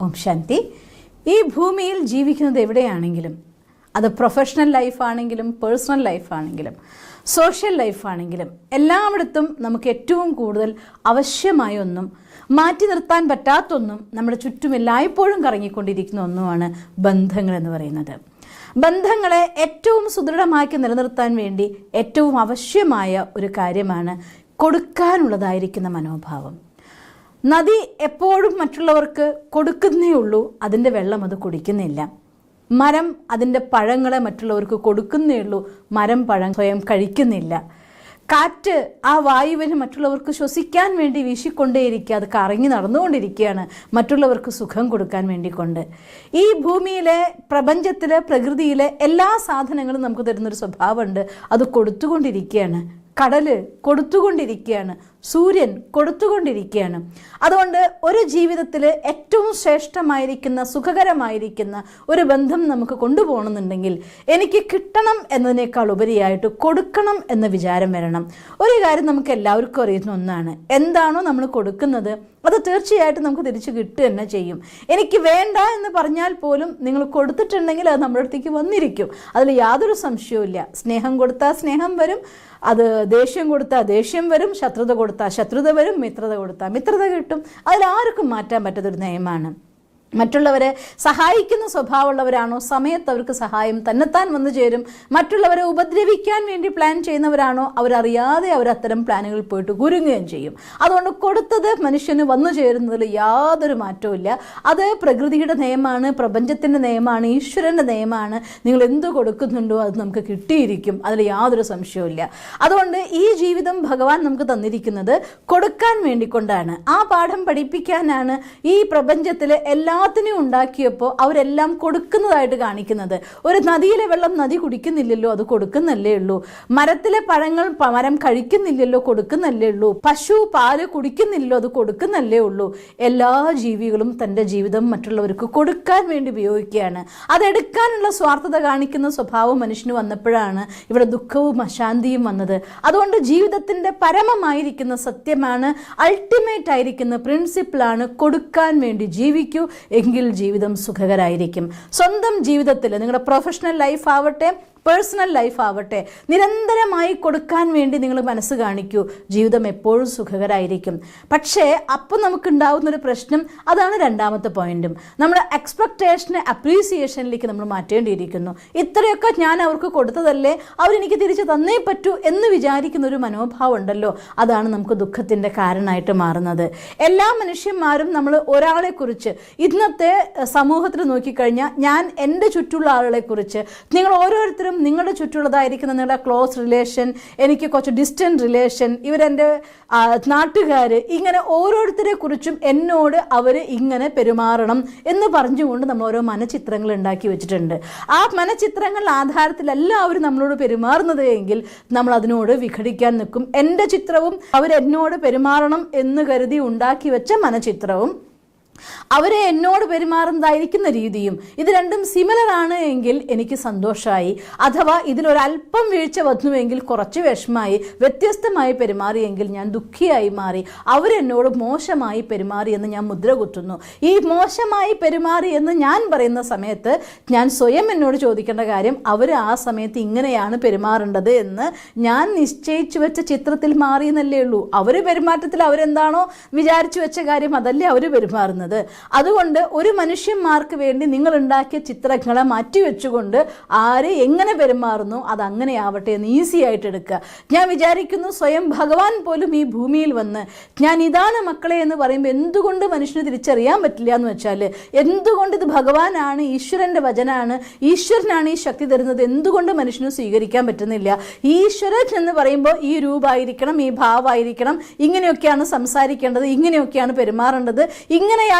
ഓം ശാന്തി. ഈ ഭൂമിയിൽ ജീവിക്കുന്നത് എവിടെയാണെങ്കിലും, അത് പ്രൊഫഷണൽ ലൈഫാണെങ്കിലും പേഴ്സണൽ ലൈഫാണെങ്കിലും സോഷ്യൽ ലൈഫാണെങ്കിലും എല്ലായിടത്തും നമുക്ക് ഏറ്റവും കൂടുതൽ ആവശ്യമായ ഒന്നും മാറ്റി നിർത്താൻ പറ്റാത്തൊന്നും നമ്മുടെ ചുറ്റും എല്ലായ്പ്പോഴും കറങ്ങിക്കൊണ്ടിരിക്കുന്ന ഒന്നുമാണ് ബന്ധങ്ങൾ എന്ന് പറയുന്നത്. ബന്ധങ്ങളെ ഏറ്റവും സുദൃഢമാക്കി നിലനിർത്താൻ വേണ്ടി ഏറ്റവും ആവശ്യമായ ഒരു കാര്യമാണ് കൊടുക്കാനുള്ളതായിരിക്കുന്ന മനോഭാവം. നദി എപ്പോഴും മറ്റുള്ളവർക്ക് കൊടുക്കുന്നേ ഉള്ളൂ, അതിൻ്റെ വെള്ളം അത് കുടിക്കുന്നില്ല. മരം അതിൻ്റെ പഴങ്ങളെ മറ്റുള്ളവർക്ക് കൊടുക്കുന്നേ ഉള്ളൂ, മരം പഴം സ്വയം കഴിക്കുന്നില്ല. കാറ്റ് ആ വായുവിന് മറ്റുള്ളവർക്ക് ശ്വസിക്കാൻ വേണ്ടി വീശിക്കൊണ്ടേയിരിക്കുക, അത് കറങ്ങി നടന്നുകൊണ്ടിരിക്കുകയാണ് മറ്റുള്ളവർക്ക് സുഖം കൊടുക്കാൻ വേണ്ടിക്കൊണ്ട്. ഈ ഭൂമിയിലെ പ്രപഞ്ചത്തിലെ പ്രകൃതിയിലെ എല്ലാ സാധനങ്ങളും നമുക്ക് തരുന്നൊരു സ്വഭാവമുണ്ട്, അത് കൊടുത്തുകൊണ്ടിരിക്കുകയാണ്. കടല് കൊടുത്തുകൊണ്ടിരിക്കുകയാണ്, സൂര്യൻ കൊടുത്തുകൊണ്ടിരിക്കുകയാണ്. അതുകൊണ്ട് ഒരു ജീവിതത്തിൽ ഏറ്റവും ശ്രേഷ്ഠമായിരിക്കുന്ന സുഖകരമായിരിക്കുന്ന ഒരു ബന്ധം നമുക്ക് കൊണ്ടുപോകണമെന്നുണ്ടെങ്കിൽ എനിക്ക് കിട്ടണം എന്നതിനേക്കാൾ ഉപരിയായിട്ട് കൊടുക്കണം എന്ന വിചാരം വരണം. ഒരു കാര്യം നമുക്ക് എല്ലാവർക്കും അറിയുന്ന ഒന്നാണ്, എന്താണോ നമ്മൾ കൊടുക്കുന്നത് അത് തീർച്ചയായിട്ടും നമുക്ക് തിരിച്ച് കിട്ടുക തന്നെ ചെയ്യും. എനിക്ക് വേണ്ട എന്ന് പറഞ്ഞാൽ പോലും നിങ്ങൾ കൊടുത്തിട്ടുണ്ടെങ്കിൽ അത് നമ്മുടെ അടുത്തേക്ക് വന്നിരിക്കും, അതിൽ യാതൊരു സംശയവുമില്ല. സ്നേഹം കൊടുത്താൽ സ്നേഹം വരും, അത് ദേഷ്യം കൊടുത്താൽ ദേഷ്യം വരും, ശത്രുത കൊടുത്താൽ ശത്രുത വരും, മിത്രത കൊടുത്താൽ മിത്രത കിട്ടും. അതിലാർക്കും മാറ്റാൻ പറ്റാത്തൊരു നയമാണ്. മറ്റുള്ളവരെ സഹായിക്കുന്ന സ്വഭാവമുള്ളവരാണോ സമയത്ത് അവർക്ക് സഹായം തന്നെത്താൻ വന്നു ചേരും. മറ്റുള്ളവരെ ഉപദ്രവിക്കാൻ വേണ്ടി പ്ലാൻ ചെയ്യുന്നവരാണോ അവരറിയാതെ അവരത്തരം പ്ലാനുകളിൽ പോയിട്ട് കുരുങ്ങുകയും ചെയ്യും. അതുകൊണ്ട് കൊടുത്തത് മനുഷ്യന് വന്നു ചേരുന്നതിൽ യാതൊരു മാറ്റവും. അത് പ്രകൃതിയുടെ നിയമമാണ്, പ്രപഞ്ചത്തിൻ്റെ നിയമമാണ്, ഈശ്വരൻ്റെ നിയമമാണ്. നിങ്ങൾ എന്ത് കൊടുക്കുന്നുണ്ടോ അത് നമുക്ക് കിട്ടിയിരിക്കും, അതിൽ യാതൊരു സംശയവും. അതുകൊണ്ട് ഈ ജീവിതം ഭഗവാൻ നമുക്ക് തന്നിരിക്കുന്നത് കൊടുക്കാൻ വേണ്ടിക്കൊണ്ടാണ്. ആ പാഠം പഠിപ്പിക്കാനാണ് ഈ പ്രപഞ്ചത്തിലെ എല്ലാത്തിനെയും ഉണ്ടാക്കിയപ്പോൾ അവരെല്ലാം കൊടുക്കുന്നതായിട്ട് കാണിക്കുന്നത്. ഒരു നദിയിലെ വെള്ളം നദി കുടിക്കുന്നില്ലല്ലോ, അത് കൊടുക്കുന്നല്ലേ ഉള്ളൂ. മരത്തിലെ പഴങ്ങൾ മരം കഴിക്കുന്നില്ലല്ലോ, കൊടുക്കുന്നല്ലേ ഉള്ളൂ. പശു പാല് കുടിക്കുന്നില്ലല്ലോ, അത് കൊടുക്കുന്നല്ലേ ഉള്ളൂ. എല്ലാ ജീവികളും തൻ്റെ ജീവിതം മറ്റുള്ളവർക്ക് കൊടുക്കാൻ വേണ്ടി ഉപയോഗിക്കുകയാണ്. അതെടുക്കാനുള്ള സ്വാർത്ഥത കാണിക്കുന്ന സ്വഭാവം മനുഷ്യന് വന്നപ്പോഴാണ് ഇവിടെ ദുഃഖവും അശാന്തിയും വന്നത്. അതുകൊണ്ട് ജീവിതത്തിൻ്റെ പരമമായിരിക്കുന്ന സത്യമാണ്, അൾട്ടിമേറ്റ് ആയിരിക്കുന്ന പ്രിൻസിപ്പിളാണ്, കൊടുക്കാൻ വേണ്ടി ജീവിക്കൂ, എങ്കിൽ ജീവിതം സുഖകരായിരിക്കും. സ്വന്തം ജീവിതത്തിൽ നിങ്ങളുടെ പ്രൊഫഷണൽ ലൈഫ് ആവട്ടെ പേഴ്സണൽ ലൈഫ് ആവട്ടെ നിരന്തരമായി കൊടുക്കാൻ വേണ്ടി നിങ്ങൾ മനസ്സ് കാണിക്കൂ, ജീവിതം എപ്പോഴും സുഖകരായിരിക്കും. പക്ഷേ അപ്പം നമുക്കുണ്ടാവുന്നൊരു പ്രശ്നം, അതാണ് രണ്ടാമത്തെ പോയിന്റും, നമ്മുടെ എക്സ്പെക്റ്റേഷനെ അപ്രീസിയേഷനിലേക്ക് നമ്മൾ മാറ്റേണ്ടിയിരിക്കുന്നു. ഇത്രയൊക്കെ ഞാൻ അവർക്ക് കൊടുത്തതല്ലേ, അവരെനിക്ക് തിരിച്ച് തന്നേ പറ്റൂ എന്ന് വിചാരിക്കുന്ന ഒരു മനോഭാവം ഉണ്ടല്ലോ, അതാണ് നമുക്ക് ദുഃഖത്തിൻ്റെ കാരണമായിട്ട് മാറുന്നത്. എല്ലാ മനുഷ്യന്മാരും നമ്മൾ ഒരാളെക്കുറിച്ച് ഇന്നത്തെ സമൂഹത്തിൽ നോക്കിക്കഴിഞ്ഞാൽ, ഞാൻ എൻ്റെ ചുറ്റുള്ള ആളുകളെക്കുറിച്ച്, നിങ്ങൾ ഓരോരുത്തരും നിങ്ങളുടെ ചുറ്റുള്ളതായിരിക്കുന്ന നിങ്ങളുടെ ക്ലോസ് റിലേഷൻ, എനിക്ക് കുറച്ച് ഡിസ്റ്റൻറ്റ് റിലേഷൻ, ഇവരെൻ്റെ നാട്ടുകാർ, ഇങ്ങനെ ഓരോരുത്തരെ കുറിച്ചും എന്നോട് അവർ ഇങ്ങനെ പെരുമാറണം എന്ന് പറഞ്ഞുകൊണ്ട് നമ്മൾ ഓരോ മനഃചിത്രങ്ങൾ ഉണ്ടാക്കി വെച്ചിട്ടുണ്ട്. ആ മനഃചിത്രങ്ങളുടെ ആധാരത്തിൽ എല്ലാവരും നമ്മളോട് പെരുമാറുന്നത് എങ്കിൽ നമ്മൾ അതിനോട് വിഘടിക്കാൻ നിൽക്കും. എൻ്റെ ചിത്രവും അവരെന്നോട് പെരുമാറണം എന്ന് കരുതി ഉണ്ടാക്കി വെച്ച മനഃചിത്രവും അവരെ എന്നോട് പെരുമാറുന്നതായിരിക്കുന്ന രീതിയും ഇത് രണ്ടും സിമിലർ ആണ് എങ്കിൽ എനിക്ക് സന്തോഷമായി. അഥവാ ഇതിലൊരല്പം വീഴ്ച വന്നുവെങ്കിൽ കുറച്ച് വിഷമായി, വ്യത്യസ്തമായി പെരുമാറിയെങ്കിൽ ഞാൻ ദുഃഖിയായി മാറി, അവരെന്നോട് മോശമായി പെരുമാറി എന്ന് ഞാൻ മുദ്ര കുത്തുന്നു. ഈ മോശമായി പെരുമാറി എന്ന് ഞാൻ പറയുന്ന സമയത്ത് ഞാൻ സ്വയം എന്നോട് ചോദിക്കേണ്ട കാര്യം, അവർ ആ സമയത്ത് ഇങ്ങനെയാണ് പെരുമാറേണ്ടത് എന്ന് ഞാൻ നിശ്ചയിച്ചു വെച്ച ചിത്രത്തിൽ മാറിയെന്നല്ലേ ഉള്ളൂ. അവർ പെരുമാറ്റത്തിൽ അവരെന്താണോ വിചാരിച്ചു വെച്ച കാര്യം അതല്ലേ അവർ പെരുമാറുന്നത്. അതുകൊണ്ട് ഒരു മനുഷ്യന്മാർക്ക് വേണ്ടി നിങ്ങൾ ഉണ്ടാക്കിയ ചിത്രങ്ങളെ മാറ്റിവെച്ചുകൊണ്ട് ആര് എങ്ങനെ പെരുമാറുന്നു അതങ്ങനെ ആവട്ടെ എന്ന് ഈസി ആയിട്ട് എടുക്കുക. ഞാൻ വിചാരിക്കുന്നു സ്വയം ഭഗവാൻ പോലും ഈ ഭൂമിയിൽ വന്ന് ഞാൻ ഇതാണ് മക്കളെ എന്ന് പറയുമ്പോൾ എന്തുകൊണ്ട് മനുഷ്യന് തിരിച്ചറിയാൻ പറ്റില്ല എന്ന് വെച്ചാൽ, എന്തുകൊണ്ട് ഇത് ഭഗവാനാണ്, ഈശ്വരൻ്റെ വചനാണ്, ഈശ്വരനാണ് ഈ ശക്തി തരുന്നത്, എന്തുകൊണ്ട് മനുഷ്യന് സ്വീകരിക്കാൻ പറ്റുന്നില്ല? ഈശ്വരൻ എന്ന് പറയുമ്പോൾ ഈ രൂപമായിരിക്കണം, ഈ ഭാവമായിരിക്കണം, ഇങ്ങനെയൊക്കെയാണ് സംസാരിക്കേണ്ടത്, ഇങ്ങനെയൊക്കെയാണ് പെരുമാറേണ്ടത്, ഇങ്ങനെയായിരിക്കണം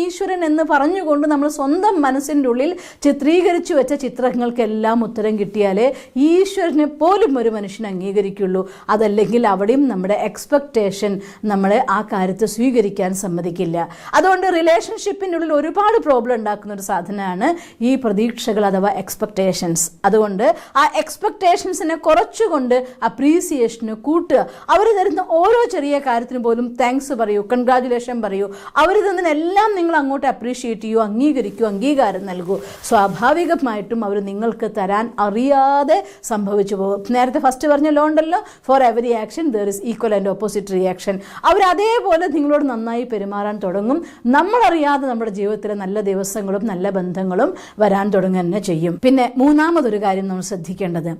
ഈശ്വരൻ എന്ന് പറഞ്ഞുകൊണ്ട് നമ്മൾ സ്വന്തം മനസ്സിൻ്റെ ഉള്ളിൽ ചിത്രീകരിച്ചു വെച്ച ചിത്രങ്ങൾക്കെല്ലാം ഉത്തരം കിട്ടിയാലേ ഈശ്വരനെ പോലും ഒരു മനുഷ്യൻ അംഗീകരിക്കുള്ളൂ. അതല്ലെങ്കിൽ അവിടെയും നമ്മുടെ എക്സ്പെക്റ്റേഷൻ നമ്മളെ ആ കാര്യത്തെ സ്വീകരിക്കാൻ സമ്മതിക്കില്ല. അതുകൊണ്ട് റിലേഷൻഷിപ്പിൻ്റെ ഉള്ളിൽ ഒരുപാട് പ്രോബ്ലം ഉണ്ടാക്കുന്ന ഒരു സാധനമാണ് ഈ പ്രതീക്ഷകൾ അഥവാ എക്സ്പെക്റ്റേഷൻസ്. അതുകൊണ്ട് ആ എക്സ്പെക്റ്റേഷൻസിനെ കുറച്ചുകൊണ്ട് അപ്രീസിയേഷന് കൂട്ടുക. അവർ തരുന്ന ഓരോ ചെറിയ കാര്യത്തിന് പോലും താങ്ക്സ് പറയൂ, കൺഗ്രാജുലേഷൻ പറയൂ. അവർ തന്ന എല്ലാം നിങ്ങൾ അങ്ങോട്ട് അപ്രീഷിയേറ്റ് ചെയ്യൂ, അംഗീകരിക്കൂ, അംഗീകാരം നൽകൂ. സ്വാഭാവികമായിട്ടും അവർ നിങ്ങൾക്ക് തരാൻ അറിയാതെ സംഭവിച്ചു പോകും. നേരത്തെ ഫസ്റ്റ് പറഞ്ഞ ലോ ഉണ്ടല്ലോ, for every action there is equal and opposite reaction. അവർ അതേപോലെ നിങ്ങളോട് നന്നായി പെരുമാറാൻ തുടങ്ങും. നമ്മളറിയാതെ നമ്മുടെ ജീവിതത്തിലെ നല്ല ദിവസങ്ങളും നല്ല ബന്ധങ്ങളും വരാൻ തുടങ്ങുക തന്നെ ചെയ്യും. പിന്നെ മൂന്നാമതൊരു കാര്യം നമ്മൾ ശ്രദ്ധിക്കേണ്ടത്,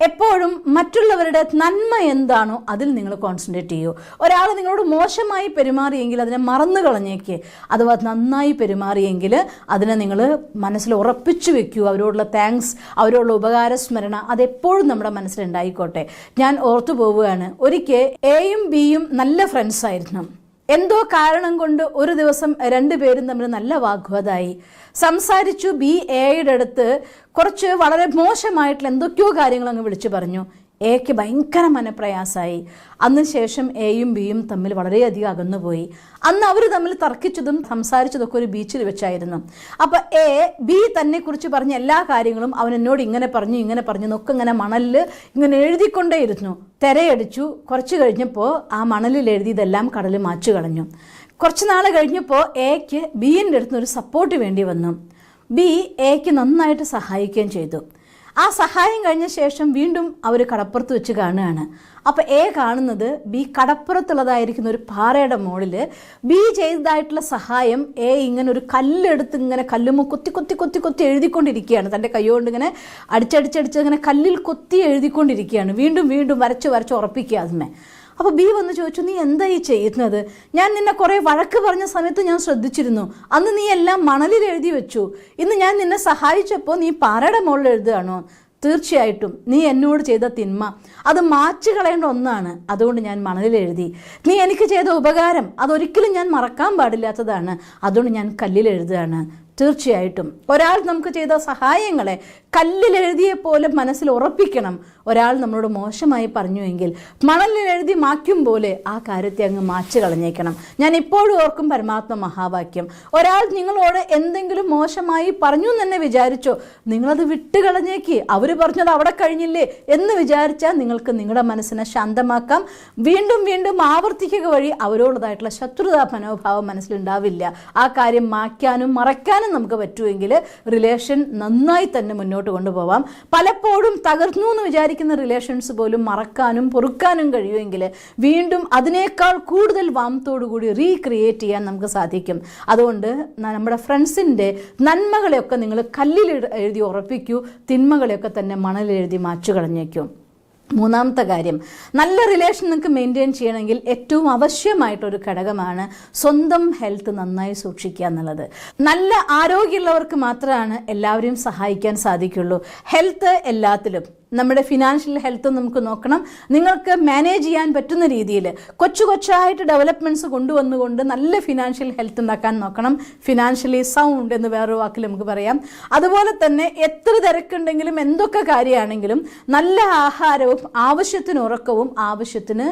എപ്പോഴും മറ്റുള്ളവരുടെ നന്മ എന്താണോ അതിൽ നിങ്ങൾ കോൺസെൻട്രേറ്റ് ചെയ്യൂ. ഒരാൾ നിങ്ങളോട് മോശമായി പെരുമാറിയെങ്കിൽ അതിനെ മറന്നു കളഞ്ഞേക്ക്. അഥവാ നന്നായി പെരുമാറിയെങ്കിൽ അതിനെ നിങ്ങൾ മനസ്സിൽ ഉറപ്പിച്ചു വെക്കൂ. അവരോടുള്ള താങ്ക്സ്, അവരോടുള്ള ഉപകാരസ്മരണ അതെപ്പോഴും നമ്മുടെ മനസ്സിലുണ്ടായിക്കോട്ടെ. ഞാൻ ഓർത്തു പോവുകയാണ്, ഒരിക്കൽ എയും ബിയും നല്ല ഫ്രണ്ട്സ് ആയിരുന്നു. എന്തോ കാരണം കൊണ്ട് ഒരു ദിവസം രണ്ടുപേരും തമ്മിൽ നല്ല വാഗ്വാദമായി. സംസാരിച്ചു. ബി എയുടെ അടുത്ത് കുറച്ച് വളരെ മോശമായിട്ടുള്ള എന്തൊക്കെയോ കാര്യങ്ങൾ അങ്ങ് വിളിച്ചു പറഞ്ഞു. എക്ക് ഭയങ്കര മനപ്രയാസമായി. അന്ന് ശേഷം എയും ബിയും തമ്മിൽ വളരെയധികം അകന്നുപോയി. അന്ന് അവർ തമ്മിൽ തർക്കിച്ചതും സംസാരിച്ചതൊക്കെ ഒരു ബീച്ചിൽ വെച്ചായിരുന്നു. അപ്പോൾ എ ബി തന്നെ കുറിച്ച് പറഞ്ഞ എല്ലാ കാര്യങ്ങളും അവൻ എന്നോട് ഇങ്ങനെ പറഞ്ഞു ഇങ്ങനെ പറഞ്ഞു എന്നൊക്കെ ഇങ്ങനെ മണലിൽ ഇങ്ങനെ എഴുതിക്കൊണ്ടേയിരുന്നു. തിരയടിച്ചു. കുറച്ച് കഴിഞ്ഞപ്പോൾ ആ മണലിൽ എഴുതിയതെല്ലാം കടൽ മാച്ചു കളഞ്ഞു. കുറച്ച് നാൾ കഴിഞ്ഞപ്പോൾ എക്ക് ബിൻ്റെ അടുത്ത് ഒരു സപ്പോർട്ട് വേണ്ടി വന്നു. ബി എക്ക് നന്നായിട്ട് സഹായിക്കുകയും ചെയ്തു. ആ സഹായം കഴിഞ്ഞ ശേഷം വീണ്ടും അവർ കടപ്പുറത്ത് വെച്ച് കാണുകയാണ്. അപ്പോൾ എ കാണുന്നത് ബി കടപ്പുറത്തുള്ളതായിരിക്കുന്ന ഒരു പാറയുടെ മുകളിൽ ബി ചെയ്തതായിട്ടുള്ള സഹായം എ ഇങ്ങനെ ഒരു കല്ലെടുത്ത് ഇങ്ങനെ കല്ലുമ്മ കൊത്തി കൊത്തി കൊത്തി കൊത്തി എഴുതിക്കൊണ്ടിരിക്കുകയാണ്. തൻ്റെ കൈകൊണ്ട് ഇങ്ങനെ അടിച്ചടിച്ചടിച്ച് ഇങ്ങനെ കല്ലിൽ കൊത്തി എഴുതിക്കൊണ്ടിരിക്കുകയാണ്. വീണ്ടും വീണ്ടും വരച്ച് വരച്ച് ഉറപ്പിക്കുക അതിന്മേ. അപ്പോൾ ബി വന്ന് ചോദിച്ചു, നീ എന്താ ഈ ചെയ്യുന്നത്? ഞാൻ നിന്നെ കുറേ വഴക്ക് പറഞ്ഞ സമയത്ത് ഞാൻ ശ്രദ്ധിച്ചിരുന്നു. അന്ന് നീ എല്ലാം മണലിൽ എഴുതി വെച്ചു. ഇന്ന് ഞാൻ നിന്നെ സഹായിച്ചപ്പോൾ നീ പാറയുടെ മുകളിൽ എഴുതുകയാണോ? തീർച്ചയായിട്ടും നീ എന്നോട് ചെയ്ത തിന്മ അത് മാച്ചു കളയേണ്ട ഒന്നാണ്. അതുകൊണ്ട് ഞാൻ മണലിൽ എഴുതി. നീ എനിക്ക് ചെയ്ത ഉപകാരം അതൊരിക്കലും ഞാൻ മറക്കാൻ പാടില്ലാത്തതാണ്. അതുകൊണ്ട് ഞാൻ കല്ലിൽ എഴുതുകയാണ്. തീർച്ചയായിട്ടും ഒരാൾ നമുക്ക് ചെയ്ത സഹായങ്ങളെ കല്ലിൽ എഴുതിയ പോലെ മനസ്സിൽ ഉറപ്പിക്കണം. ഒരാൾ നമ്മളോട് മോശമായി പറഞ്ഞുവെങ്കിൽ മണലിൽ എഴുതി മായ്ക്കും പോലെ ആ കാര്യത്തെ അങ്ങ് മാച്ചു കളഞ്ഞേക്കണം. ഞാൻ ഇപ്പോഴും ഓർക്കും പരമാത്മ മഹാവാക്യം. ഒരാൾ നിങ്ങളോട് എന്തെങ്കിലും മോശമായി പറഞ്ഞു എന്ന് തന്നെ വിചാരിച്ചോ, നിങ്ങളത് വിട്ടുകളഞ്ഞേക്ക്. അവർ പറഞ്ഞത് അവിടെ കഴിഞ്ഞില്ലേ എന്ന് വിചാരിച്ചാൽ നിങ്ങൾക്ക് നിങ്ങളുടെ മനസ്സിനെ ശാന്തമാക്കാം. വീണ്ടും വീണ്ടും ആവർത്തിക്കുക വഴി അവരോടതായിട്ടുള്ള ശത്രുതാ മനോഭാവം മനസ്സിലുണ്ടാവില്ല. ആ കാര്യം മായ്ക്കാനും മറയ്ക്കാനും നമുക്ക് പറ്റുമെങ്കിൽ റിലേഷൻ നന്നായി തന്നെ മുന്നോട്ട് കൊണ്ടുപോവാം. പലപ്പോഴും തകർന്നു എന്ന് വിചാരിക്കുന്ന റിലേഷൻസ് പോലും മറക്കാനും പൊറുക്കാനും കഴിയുമെങ്കിൽ വീണ്ടും അതിനേക്കാൾ കൂടുതൽ വാമത്തോടുകൂടി റീക്രിയേറ്റ് ചെയ്യാൻ നമുക്ക് സാധിക്കും. അതുകൊണ്ട് നമ്മുടെ ഫ്രണ്ട്സിൻ്റെ നന്മകളെയൊക്കെ നിങ്ങൾ കല്ലിൽ എഴുതി ഉറപ്പിക്കൂ, തിന്മകളെയൊക്കെ തന്നെ മണലിൽ എഴുതി മാച്ചു കളഞ്ഞേക്കും. മൂന്നാമത്തെ കാര്യം, നല്ല റിലേഷൻ നിങ്ങൾക്ക് മെയിൻറ്റെയിൻ ചെയ്യണമെങ്കിൽ ഏറ്റവും ആവശ്യമായിട്ടൊരു ഘടകമാണ് സ്വന്തം ഹെൽത്ത് നന്നായി സൂക്ഷിക്കുക എന്നുള്ളത്. നല്ല ആരോഗ്യമുള്ളവർക്ക് മാത്രമാണ് എല്ലാവരെയും സഹായിക്കാൻ സാധിക്കുള്ളൂ. ഹെൽത്ത് എല്ലാത്തിലും, നമ്മുടെ ഫിനാൻഷ്യൽ ഹെൽത്ത് നമുക്ക് നോക്കണം. നിങ്ങൾക്ക് മാനേജ് ചെയ്യാൻ പറ്റുന്ന രീതിയിൽ കൊച്ചായിട്ട് ഡെവലപ്മെൻറ്റ്സ് കൊണ്ടുവന്നുകൊണ്ട് നല്ല ഫിനാൻഷ്യൽ ഹെൽത്ത് ഉണ്ടാക്കാൻ നോക്കണം. ഫിനാൻഷ്യലി സൗണ്ട് എന്ന് വേറൊരു വാക്കിൽ നമുക്ക് പറയാം. അതുപോലെ തന്നെ എത്ര തിരക്കുണ്ടെങ്കിലും എന്തൊക്കെ കാര്യമാണെങ്കിലും നല്ല ആഹാരവും ആവശ്യത്തിന് ഉറക്കവും ആവശ്യത്തിന്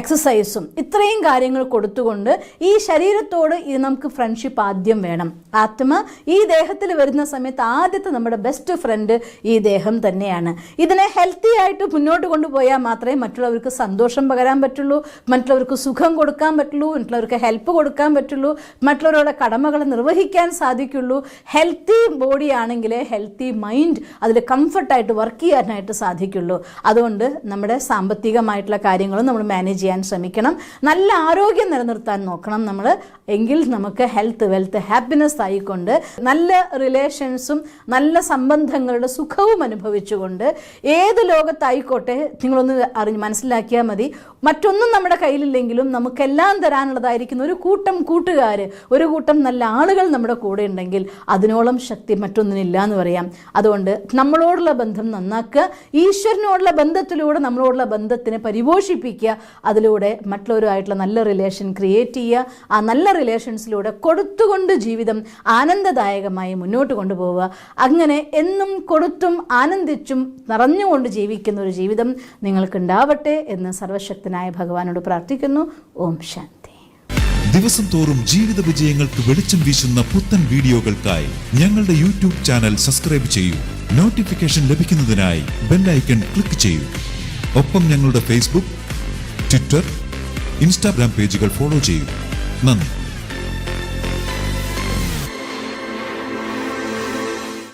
എക്സസൈസും ഇത്രയും കാര്യങ്ങൾ കൊടുത്തുകൊണ്ട് ഈ ശരീരത്തോട് ഇത് നമുക്ക് ഫ്രണ്ട്ഷിപ്പ് ആദ്യം വേണം. ആത്മ ഈ ദേഹത്തിൽ വരുന്ന സമയത്ത് ആദ്യത്തെ നമ്മുടെ ബെസ്റ്റ് ഫ്രണ്ട് ഈ ദേഹം തന്നെയാണ്. ഇതിനെ ഹെൽത്തി ആയിട്ട് മുന്നോട്ട് കൊണ്ടുപോയാൽ മാത്രമേ മറ്റുള്ളവർക്ക് സന്തോഷം പകരാൻ പറ്റുള്ളൂ, മറ്റുള്ളവർക്ക് സുഖം കൊടുക്കാൻ പറ്റുള്ളൂ, മറ്റുള്ളവർക്ക് ഹെൽപ്പ് കൊടുക്കാൻ പറ്റുള്ളൂ, മറ്റുള്ളവരുടെ കടമകൾ നിർവഹിക്കാൻ സാധിക്കുള്ളൂ. ഹെൽത്തി ബോഡി ആണെങ്കിൽ ഹെൽത്തി മൈൻഡ് അതിൽ കംഫർട്ടായിട്ട് വർക്ക് ചെയ്യാനായിട്ട് സാധിക്കുള്ളൂ. അതുകൊണ്ട് നമ്മുടെ സാമ്പത്തികമായിട്ടുള്ള കാര്യങ്ങളും നമ്മൾ മാനേജ് ചെയ്യാൻ ശ്രമിക്കണം. നല്ല ആരോഗ്യം നിലനിർത്താൻ നോക്കണം നമ്മൾ. എങ്കിൽ നമുക്ക് ഹെൽത്ത് വെൽത്ത് ഹാപ്പിനെസ് ആയിക്കൊണ്ട് നല്ല റിലേഷൻസും നല്ല സംബന്ധങ്ങളുടെ സുഖവും അനുഭവിച്ചുകൊണ്ട് ഏത് ലോകത്തായിക്കോട്ടെ നിങ്ങളൊന്ന് മനസ്സിലാക്കിയാൽ മതി. മറ്റൊന്നും നമ്മുടെ കയ്യിലില്ലെങ്കിലും നമുക്കെല്ലാം തരാനുള്ളതായിരിക്കുന്ന ഒരു കൂട്ടം കൂട്ടുകാർ, ഒരു കൂട്ടം നല്ല ആളുകൾ നമ്മുടെ കൂടെ ഉണ്ടെങ്കിൽ അതിനോളം ശക്തി മറ്റൊന്നിനില്ല എന്ന് പറയാം. അതുകൊണ്ട് നമ്മളോടുള്ള ബന്ധം നന്നാക്കുക, ഈശ്വരനോടുള്ള ബന്ധത്തിലൂടെ നമ്മളോടുള്ള ബന്ധത്തിനെ പരിപോഷിപ്പിക്കുക, അതിലൂടെ മറ്റുള്ളവരുമായിട്ടുള്ള നല്ല റിലേഷൻ ക്രിയേറ്റ് ചെയ്യുക. ആ നല്ല റിലേഷൻസിലൂടെ കൊടുത്തുകൊണ്ട് ജീവിതം ആനന്ദദായകമായി മുന്നോട്ട് കൊണ്ടുപോവുക. അങ്ങനെ എന്നും കൊടുത്തും ആനന്ദിച്ചും നിറഞ്ഞുകൊണ്ട് ജീവിക്കുന്ന ഒരു ജീവിതം നിങ്ങൾക്കുണ്ടാവട്ടെ എന്ന് സർവശക്തനായ ഭഗവാനോട് പ്രാർത്ഥിക്കുന്നു. ഓം ശാന്തി. ദിവസം തോറും ജീവിത വിജയങ്ങൾക്ക് വെളിച്ചം വീശുന്ന പുത്തൻ വീഡിയോകൾക്കായി ഞങ്ങളുടെ യൂട്യൂബ് ചാനൽ സബ്സ്ക്രൈബ് ചെയ്യൂ. നോട്ടിഫിക്കേഷൻ ലഭിക്കുന്നതിനായി ബെൽ ഐക്കൺ ക്ലിക്ക് ചെയ്യൂ. ഒപ്പം ഞങ്ങളുടെ ഫേസ്ബുക്ക്, ട്വിറ്റർ, ഇൻസ്റ്റാഗ്രാം പേജുകൾ ഫോളോ ചെയ്യൂ. നന്ദി.